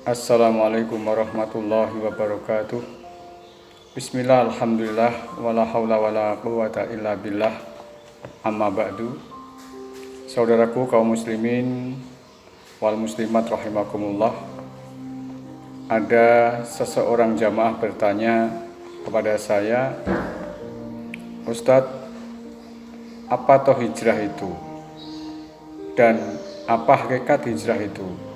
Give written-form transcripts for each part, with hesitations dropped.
Assalamualaikum warahmatullahi wabarakatuh. Bismillah, alhamdulillah, wala haula wala quwata illa billah. Amma ba'du. Saudaraku kaum muslimin wal muslimat rahimakumullah. Ada seseorang jamaah bertanya kepada saya, Ustadz, apa toh hijrah itu? Dan apa hakikat hijrah itu?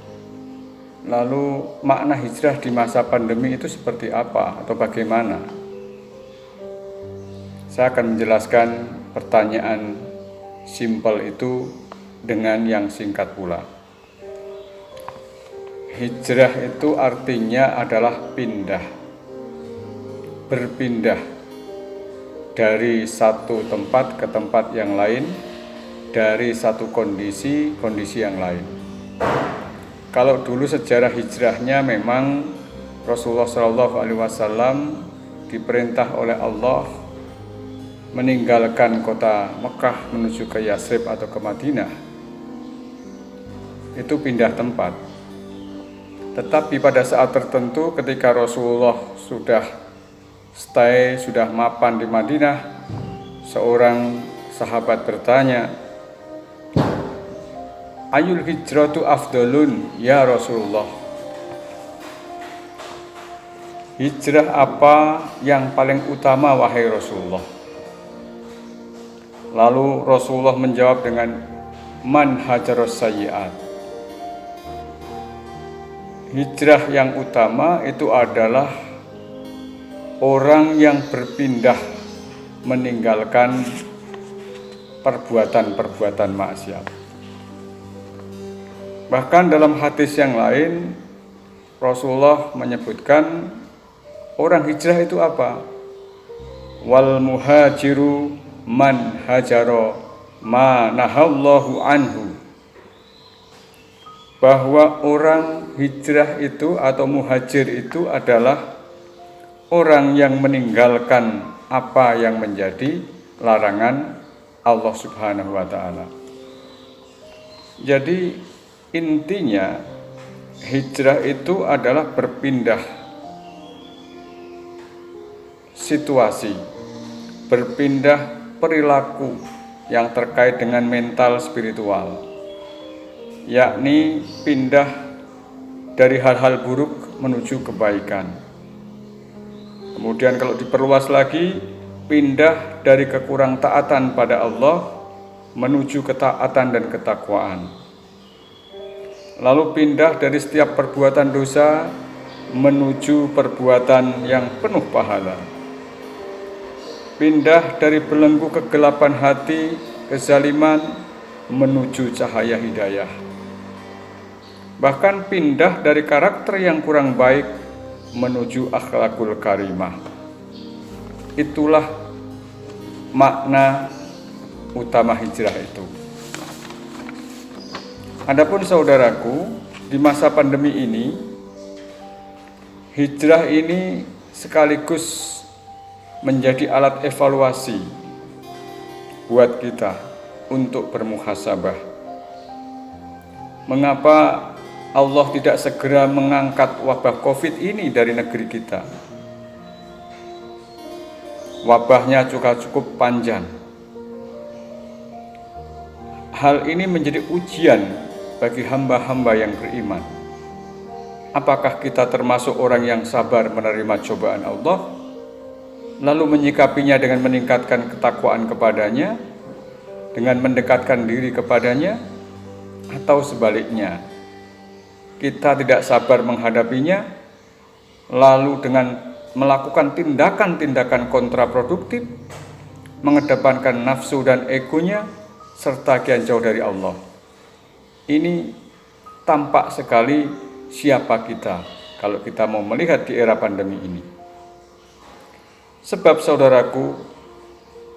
Lalu makna hijrah di masa pandemi itu seperti apa atau bagaimana? Saya akan menjelaskan pertanyaan simpel itu dengan yang singkat pula. Hijrah itu artinya adalah pindah, berpindah dari satu tempat ke tempat yang lain, dari satu kondisi yang lain. Kalau dulu sejarah hijrahnya memang Rasulullah SAW diperintah oleh Allah meninggalkan kota Mekah menuju ke Yasrib atau ke Madinah. Itu pindah tempat. Tetapi pada saat tertentu ketika Rasulullah sudah stay, sudah mapan di Madinah, seorang sahabat bertanya, Ayul hijratu afdalun ya Rasulullah. Hijrah apa yang paling utama wahai Rasulullah? Lalu Rasulullah menjawab dengan man hajaros sayyi'at. Hijrah yang utama itu adalah orang yang berpindah meninggalkan perbuatan-perbuatan maksiat. Bahkan dalam hadis yang lain Rasulullah menyebutkan orang hijrah itu apa? Wal muhajiru man hajaro ma nahallahu anhu. Bahwa orang hijrah itu atau muhajir itu adalah orang yang meninggalkan apa yang menjadi larangan Allah Subhanahu wa taala. Jadi intinya hijrah itu adalah berpindah situasi, berpindah perilaku yang terkait dengan mental spiritual, yakni pindah dari hal-hal buruk menuju kebaikan. Kemudian kalau diperluas lagi, pindah dari kekurang taatan pada Allah menuju ketaatan dan ketakwaan. Lalu pindah dari setiap perbuatan dosa menuju perbuatan yang penuh pahala. Pindah dari belenggu kegelapan hati, kezaliman menuju cahaya hidayah. Bahkan pindah dari karakter yang kurang baik menuju akhlakul karimah. Itulah makna utama hijrah itu. Adapun saudaraku, di masa pandemi ini, hijrah ini sekaligus menjadi alat evaluasi buat kita untuk bermuhasabah. Mengapa Allah tidak segera mengangkat wabah COVID ini dari negeri kita? Wabahnya juga cukup panjang. Hal ini menjadi ujian bagi hamba-hamba yang beriman. Apakah kita termasuk orang yang sabar menerima cobaan Allah, lalu menyikapinya dengan meningkatkan ketakwaan kepadanya, dengan mendekatkan diri kepadanya, atau sebaliknya, kita tidak sabar menghadapinya, lalu dengan melakukan tindakan-tindakan kontraproduktif, mengedepankan nafsu dan egonya, serta kian jauh dari Allah. Ini tampak sekali siapa kita kalau kita mau melihat di era pandemi ini. Sebab saudaraku,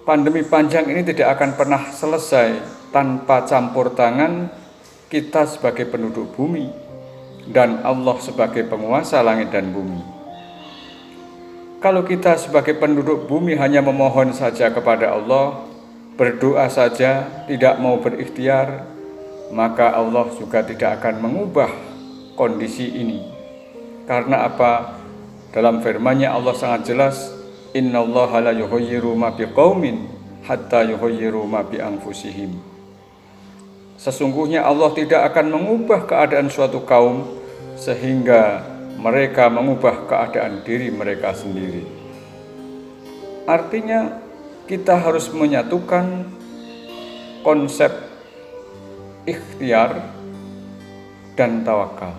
pandemi panjang ini tidak akan pernah selesai tanpa campur tangan kita sebagai penduduk bumi dan Allah sebagai penguasa langit dan bumi. Kalau kita sebagai penduduk bumi hanya memohon saja kepada Allah, berdoa saja, tidak mau berikhtiar, maka Allah juga tidak akan mengubah kondisi ini. Karena apa? Dalam firman-Nya Allah sangat jelas, innallaha la yughayyiru ma biqaumin hatta yughayyiru ma bi anfusihim. Sesungguhnya Allah tidak akan mengubah keadaan suatu kaum sehingga mereka mengubah keadaan diri mereka sendiri. Artinya kita harus menyatukan konsep ikhtiar dan tawakal.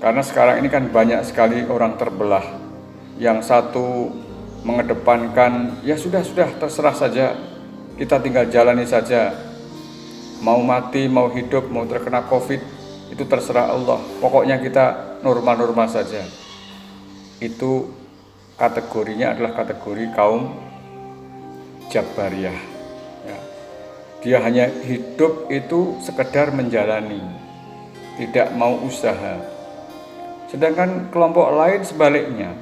Karena sekarang ini kan banyak sekali orang terbelah. Yang satu mengedepankan, ya sudah terserah saja, kita tinggal jalani saja. Mau mati, mau hidup, mau terkena COVID, itu terserah Allah. Pokoknya kita normal-normal saja. Itu kategorinya adalah kategori kaum Jabariyah. Ya. Dia hanya hidup itu sekedar menjalani, tidak mau usaha. Sedangkan kelompok lain sebaliknya,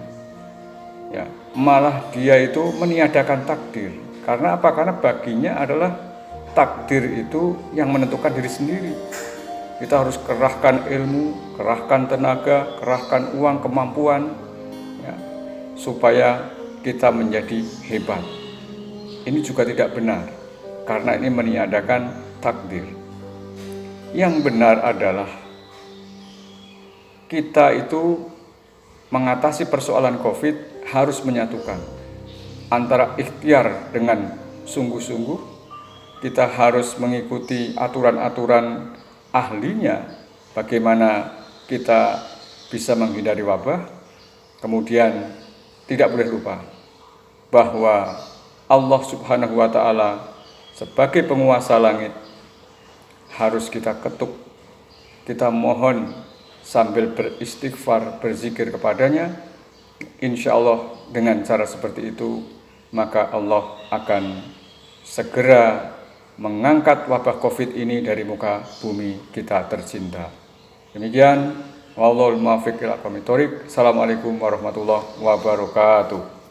ya, malah dia itu meniadakan takdir. Karena apa? Karena baginya adalah takdir itu yang menentukan diri sendiri. Kita harus kerahkan ilmu, kerahkan tenaga, kerahkan uang, kemampuan, ya, supaya kita menjadi hebat. Ini juga tidak benar, karena ini meniadakan takdir. Yang benar adalah kita itu mengatasi persoalan COVID harus menyatukan antara ikhtiar dengan sungguh-sungguh. Kita harus mengikuti aturan-aturan ahlinya, bagaimana kita bisa menghindari wabah. Kemudian tidak boleh lupa bahwa Allah Subhanahu wa Ta'ala sebagai penguasa langit harus kita ketuk, kita mohon sambil beristighfar, berzikir kepadanya. Insya Allah dengan cara seperti itu, maka Allah akan segera mengangkat wabah COVID ini dari muka bumi kita tercinta. Demikian, wallahul muwaffiq ila aqwamit thoriq. Assalamualaikum warahmatullahi wabarakatuh.